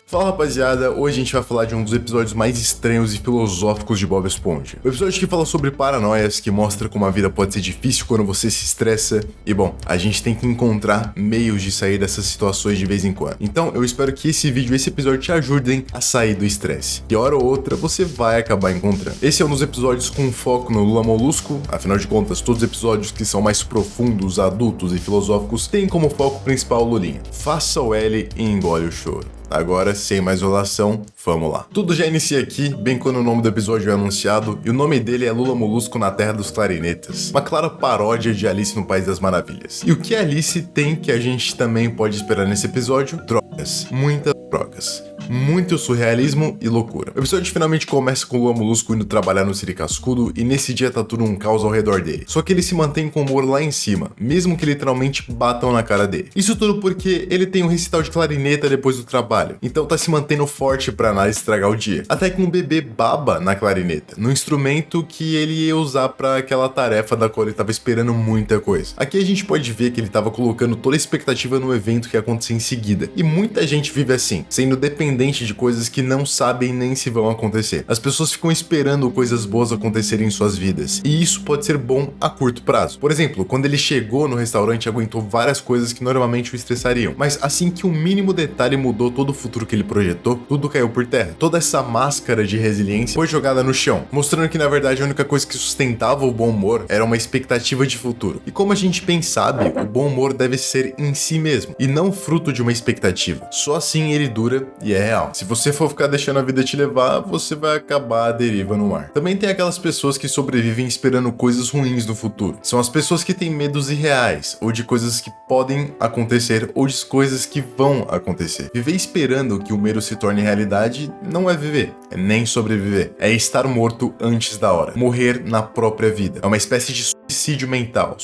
Fala rapaziada, hoje a gente vai falar de um dos episódios mais estranhos e filosóficos de Bob Esponja. O episódio que fala sobre paranoias, que mostra como a vida pode ser difícil quando você se estressa. E bom, a gente tem que encontrar meios de sair dessas situações de vez em quando. Então eu espero que esse vídeo e esse episódio te ajudem a sair do estresse. Que hora ou outra você vai acabar encontrando. Esse é um dos episódios com foco no Lula Molusco. Afinal de contas, todos os episódios que são mais profundos, adultos e filosóficos têm como foco principal o Lulinha. Faça o L e engole o choro. Agora, sem mais enrolação, vamos lá. Tudo já inicia aqui, bem quando o nome do episódio é anunciado, e o nome dele é Lula Molusco na Terra dos Clarinetas. Uma clara paródia de Alice no País das Maravilhas. E o que Alice tem que a gente também pode esperar nesse episódio? Drogas. Muitas drogas. Muito surrealismo e loucura. O episódio finalmente começa com o Lula Molusco indo trabalhar no Siri Cascudo e nesse dia tá tudo um caos ao redor dele. Só que ele se mantém com o humor lá em cima, mesmo que literalmente batam na cara dele. Isso tudo porque ele tem um recital de clarineta depois do trabalho, então tá se mantendo forte pra nada estragar o dia. Até que um bebê baba na clarineta, no instrumento que ele ia usar pra aquela tarefa da qual ele tava esperando muita coisa. Aqui a gente pode ver que ele tava colocando toda a expectativa no evento que ia acontecer em seguida. E muita gente vive assim, sendo dependente de coisas que não sabem nem se vão acontecer. As pessoas ficam esperando coisas boas acontecerem em suas vidas, e isso pode ser bom a curto prazo. Por exemplo, quando ele chegou no restaurante, aguentou várias coisas que normalmente o estressariam, mas assim que o mínimo detalhe mudou todo o futuro que ele projetou, tudo caiu por terra. Toda essa máscara de resiliência foi jogada no chão, mostrando que na verdade a única coisa que sustentava o bom humor era uma expectativa de futuro. E como a gente bem sabe, o bom humor deve ser em si mesmo, e não fruto de uma expectativa. Só assim ele dura e é real. Se você for ficar deixando a vida te levar, você vai acabar à deriva no mar. Também tem aquelas pessoas que sobrevivem esperando coisas ruins no futuro. São as pessoas que têm medos irreais, ou de coisas que podem acontecer, ou de coisas que vão acontecer. Viver esperando que o medo se torne realidade não é viver, é nem sobreviver. É estar morto antes da hora. Morrer na própria vida. É uma espécie de suicídio mental.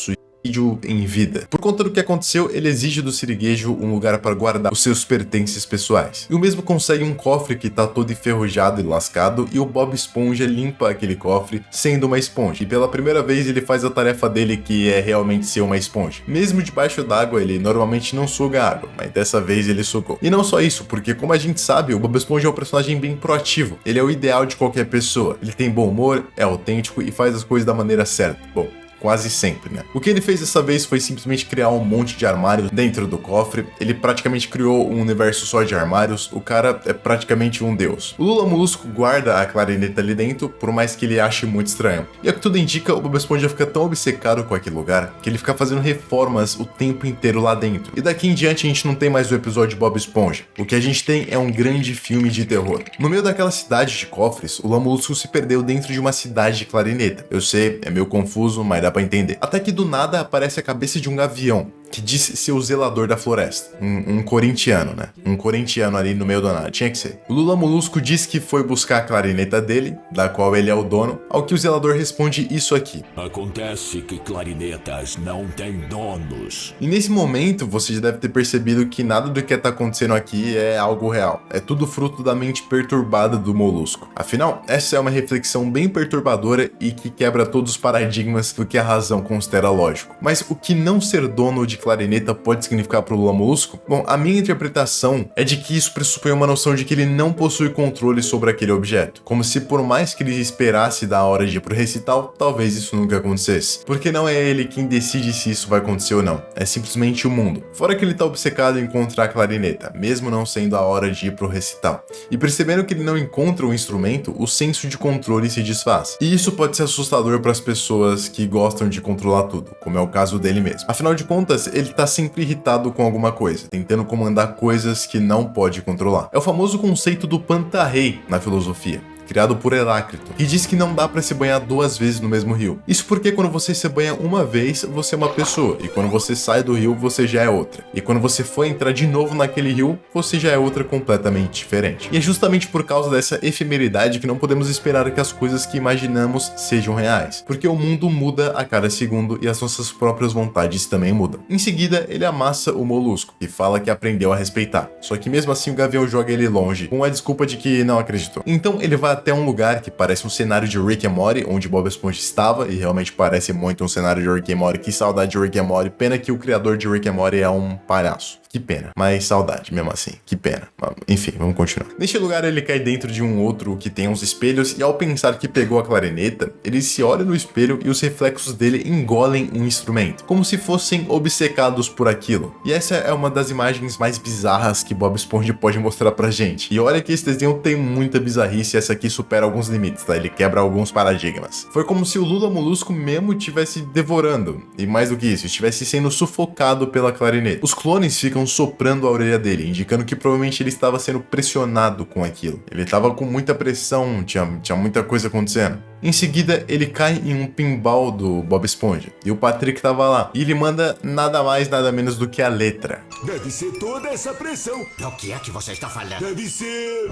Em vida. Por conta do que aconteceu, ele exige do siriguejo um lugar para guardar os seus pertences pessoais. E o mesmo consegue um cofre que tá todo enferrujado e lascado, e o Bob Esponja limpa aquele cofre sendo uma esponja. E pela primeira vez ele faz a tarefa dele, que é realmente ser uma esponja. Mesmo debaixo d'água, ele normalmente não suga água, mas dessa vez ele sugou. E não só isso, porque como a gente sabe, o Bob Esponja é um personagem bem proativo. Ele é o ideal de qualquer pessoa. Ele tem bom humor, é autêntico e faz as coisas da maneira certa. Bom, quase sempre, né? O que ele fez dessa vez foi simplesmente criar um monte de armários dentro do cofre. Ele praticamente criou um universo só de armários. O cara é praticamente um deus. O Lula Molusco guarda a clarineta ali dentro, por mais que ele ache muito estranho. E ao que tudo indica, o Bob Esponja fica tão obcecado com aquele lugar que ele fica fazendo reformas o tempo inteiro lá dentro. E daqui em diante a gente não tem mais o episódio Bob Esponja. O que a gente tem é um grande filme de terror. No meio daquela cidade de cofres, o Lula Molusco se perdeu dentro de uma cidade de clarineta. Eu sei, é meio confuso, mas dá pra entender. Até que do nada aparece a cabeça de um gavião, que diz ser o zelador da floresta. Um corintiano, né? Um corintiano ali no meio do nada. Tinha que ser. O Lula Molusco diz que foi buscar a clarineta dele, da qual ele é o dono, ao que o zelador responde isso aqui. Acontece que clarinetas não têm donos. E nesse momento, você já deve ter percebido que nada do que tá acontecendo aqui é algo real. É tudo fruto da mente perturbada do Molusco. Afinal, essa é uma reflexão bem perturbadora e que quebra todos os paradigmas do que a razão considera lógico. Mas o que não ser dono de clarineta pode significar para o Lula Molusco? Bom, a minha interpretação é de que isso pressupõe uma noção de que ele não possui controle sobre aquele objeto. Como se por mais que ele esperasse da hora de ir pro recital, talvez isso nunca acontecesse. Porque não é ele quem decide se isso vai acontecer ou não. É simplesmente o mundo. Fora que ele tá obcecado em encontrar a clarineta, mesmo não sendo a hora de ir pro recital. E percebendo que ele não encontra o instrumento, o senso de controle se desfaz. E isso pode ser assustador para as pessoas que gostam de controlar tudo, como é o caso dele mesmo. Afinal de contas, ele tá sempre irritado com alguma coisa, tentando comandar coisas que não pode controlar. É o famoso conceito do pantarrei na filosofia, criado por Heráclito, que diz que não dá pra se banhar 2 vezes no mesmo rio. Isso porque quando você se banha uma vez, você é uma pessoa, e quando você sai do rio, você já é outra. E quando você for entrar de novo naquele rio, você já é outra completamente diferente. E é justamente por causa dessa efemeridade que não podemos esperar que as coisas que imaginamos sejam reais, porque o mundo muda a cada segundo e as nossas próprias vontades também mudam. Em seguida, ele amassa o Molusco, e fala que aprendeu a respeitar. Só que mesmo assim o Gavião joga ele longe, com a desculpa de que não acreditou. Então ele vai até um lugar que parece um cenário de Rick and Morty, onde Bob Esponja estava, e realmente parece muito um cenário de Rick and Morty. Que saudade de Rick and Morty, pena que o criador de Rick and Morty é um palhaço. Que pena. Mas saudade, mesmo assim. Que pena. Enfim, vamos continuar. Neste lugar, ele cai dentro de um outro que tem uns espelhos e ao pensar que pegou a clarineta, ele se olha no espelho e os reflexos dele engolem um instrumento, como se fossem obcecados por aquilo. E essa é uma das imagens mais bizarras que Bob Esponja pode mostrar pra gente. E olha que esse desenho tem muita bizarrice e essa aqui supera alguns limites, tá? Ele quebra alguns paradigmas. Foi como se o Lula Molusco mesmo estivesse devorando, e mais do que isso, estivesse sendo sufocado pela clarineta. Os clones ficam soprando a orelha dele, indicando que provavelmente ele estava sendo pressionado com aquilo. Ele estava com muita pressão, tinha muita coisa acontecendo. Em seguida, ele cai em um pinball do Bob Esponja, e o Patrick tava lá, e ele manda nada mais, nada menos do que a letra. Deve ser toda essa pressão. O que é que você está falando? Deve ser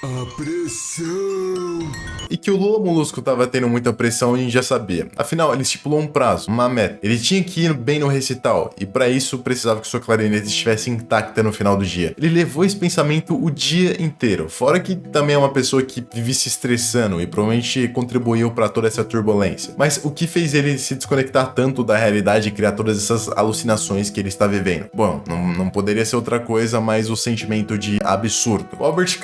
a pressão. E que o Lula Molusco tava tendo muita pressão a gente já sabia. Afinal, ele estipulou um prazo, uma meta. Ele tinha que ir bem no recital, e para isso precisava que sua clarineta estivesse intacta no final do dia. Ele levou esse pensamento o dia inteiro, fora que também é uma pessoa que vive se estressando e provavelmente contribuiu para toda essa turbulência. Mas o que fez ele se desconectar tanto da realidade e criar todas essas alucinações que ele está vivendo? Bom, não poderia ser outra coisa, mas o sentimento de absurdo. O Albert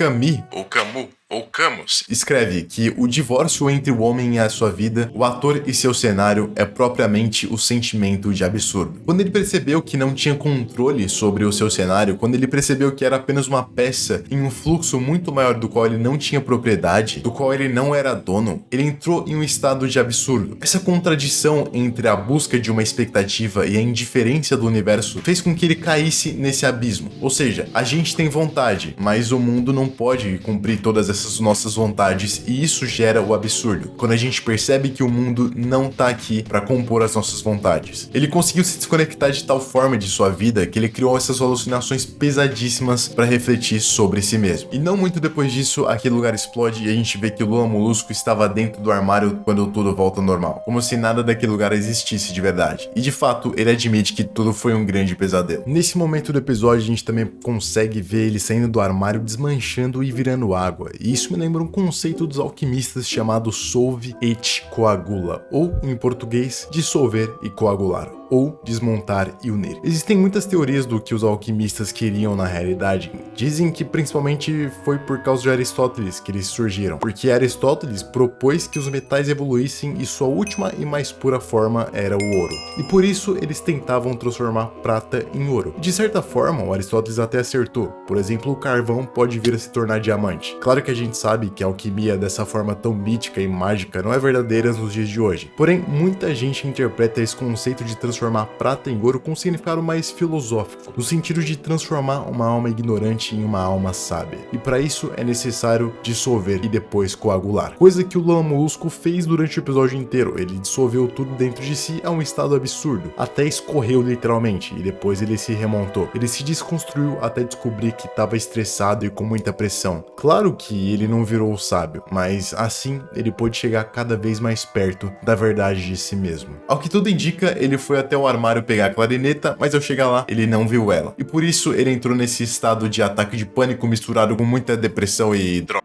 Camus escreve que o divórcio entre o homem e a sua vida, o ator e seu cenário é propriamente o sentimento de absurdo. Quando ele percebeu que não tinha controle sobre o seu cenário, quando ele percebeu que era apenas uma peça em um fluxo muito maior do qual ele não tinha propriedade, do qual ele não era dono, ele entrou em um estado de absurdo. Essa contradição entre a busca de uma expectativa e a indiferença do universo fez com que ele caísse nesse abismo. Ou seja, a gente tem vontade, mas o mundo não pode cumprir todas essas nossas vontades, e isso gera o absurdo, quando a gente percebe que o mundo não tá aqui para compor as nossas vontades. Ele conseguiu se desconectar de tal forma de sua vida que ele criou essas alucinações pesadíssimas para refletir sobre si mesmo. E não muito depois disso, aquele lugar explode e a gente vê que o Lula Molusco estava dentro do armário quando tudo volta ao normal, como se nada daquele lugar existisse de verdade. E de fato, ele admite que tudo foi um grande pesadelo. Nesse momento do episódio, a gente também consegue ver ele saindo do armário, desmanchando e virando água. E isso me lembra um conceito dos alquimistas chamado solve et coagula, ou em português, dissolver e coagular, ou desmontar e unir. Existem muitas teorias do que os alquimistas queriam na realidade. Dizem que principalmente foi por causa de Aristóteles que eles surgiram, porque Aristóteles propôs que os metais evoluíssem e sua última e mais pura forma era o ouro. E por isso eles tentavam transformar prata em ouro. De certa forma, o Aristóteles até acertou. Por exemplo, o carvão pode vir a se tornar diamante. Claro que a gente sabe que a alquimia dessa forma tão mítica e mágica não é verdadeira nos dias de hoje. Porém, muita gente interpreta esse conceito de transformar prata em ouro com um significado mais filosófico, no sentido de transformar uma alma ignorante em uma alma sábia. E para isso é necessário dissolver e depois coagular. Coisa que o Lula Molusco fez durante o episódio inteiro. Ele dissolveu tudo dentro de si a um estado absurdo, até escorreu literalmente, e depois ele se remontou. Ele se desconstruiu até descobrir que estava estressado e com muita pressão. Claro que ele não virou o sábio, mas assim ele pôde chegar cada vez mais perto da verdade de si mesmo. Ao que tudo indica, ele foi até o armário pegar a clarineta, mas ao chegar lá, ele não viu ela. E por isso ele entrou nesse estado de ataque de pânico misturado com muita depressão e droga.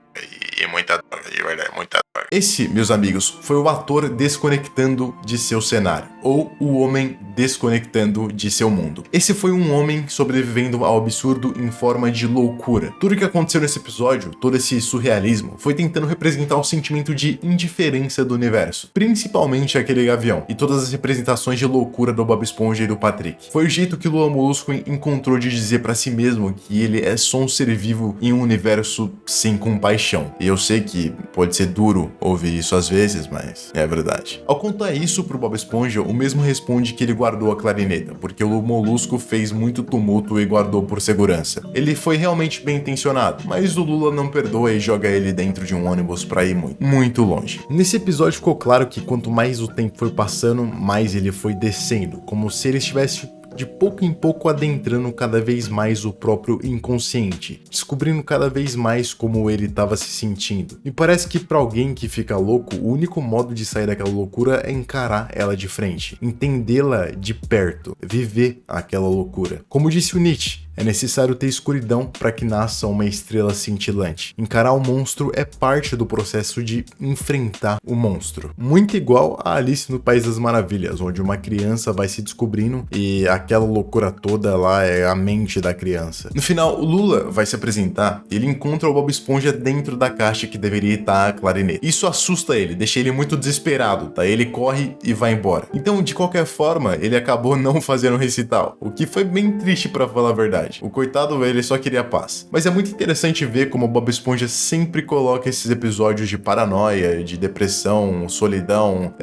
E muita droga, de verdade, muita droga. Esse, meus amigos, foi o ator desconectando de seu cenário, ou o homem desconectando de seu mundo. Esse foi um homem sobrevivendo ao absurdo em forma de loucura. Tudo que aconteceu nesse episódio, todo esse surrealismo, foi tentando representar o sentimento de indiferença do universo, principalmente aquele gavião, e todas as representações de loucura do Bob Esponja e do Patrick. Foi o jeito que o Lula Molusco encontrou de dizer pra si mesmo que ele é só um ser vivo em um universo sem compaixão. E eu sei que pode ser duro ouvir isso às vezes, mas é verdade. Ao contar isso pro Bob Esponja, o mesmo responde que ele guardou a clarineta, porque o Molusco fez muito tumulto e guardou por segurança. Ele foi realmente bem intencionado, mas o Lula não perdoa e joga ele dentro de um ônibus pra ir muito longe. Nesse episódio ficou claro que quanto mais o tempo foi passando, mais ele foi descendo, como se ele estivesse de pouco em pouco adentrando cada vez mais o próprio inconsciente, descobrindo cada vez mais como ele estava se sentindo. E parece que para alguém que fica louco, o único modo de sair daquela loucura é encarar ela de frente, entendê-la de perto, viver aquela loucura. Como disse o Nietzsche, É necessário ter escuridão para que nasça uma estrela cintilante. Encarar o monstro é parte do processo de enfrentar o monstro. Muito igual a Alice no País das Maravilhas, onde uma criança vai se descobrindo e aquela loucura toda lá é a mente da criança. No final, o Lula vai se apresentar e ele encontra o Bob Esponja dentro da caixa que deveria estar a clarineta. Isso assusta ele, deixa ele muito desesperado, tá? Ele corre e vai embora. Então, de qualquer forma, ele acabou não fazendo o recital, o que foi bem triste pra falar a verdade. O coitado, ele só queria paz. Mas é muito interessante ver como o Bob Esponja sempre coloca esses episódios de paranoia, de depressão, solidão,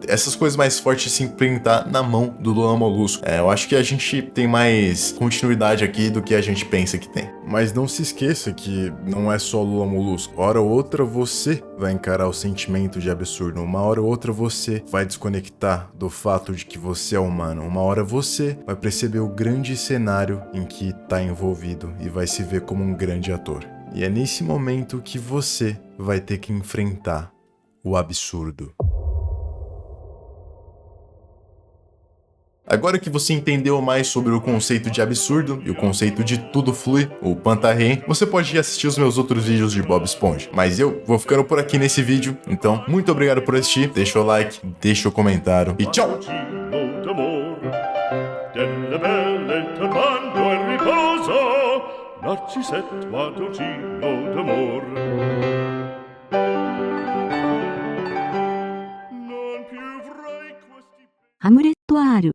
essas coisas mais fortes sempre tá na mão do Lula Molusco. Eu acho que a gente tem mais continuidade aqui do que a gente pensa que tem. Mas não se esqueça que não é só Lula Molusco. Hora ou outra você vai encarar o sentimento de absurdo. Uma hora ou outra você vai desconectar do fato de que você é humano. Uma hora você vai perceber o grande cenário em que tá envolvido e vai se ver como um grande ator. E é nesse momento que você vai ter que enfrentar o absurdo. Agora que você entendeu mais sobre o conceito de absurdo e o conceito de tudo flui, o Pantarrém, você pode ir assistir os meus outros vídeos de Bob Esponja. Mas eu vou ficando por aqui nesse vídeo, então muito obrigado por assistir, deixa o like, deixa o comentário e tchau!ハムレット R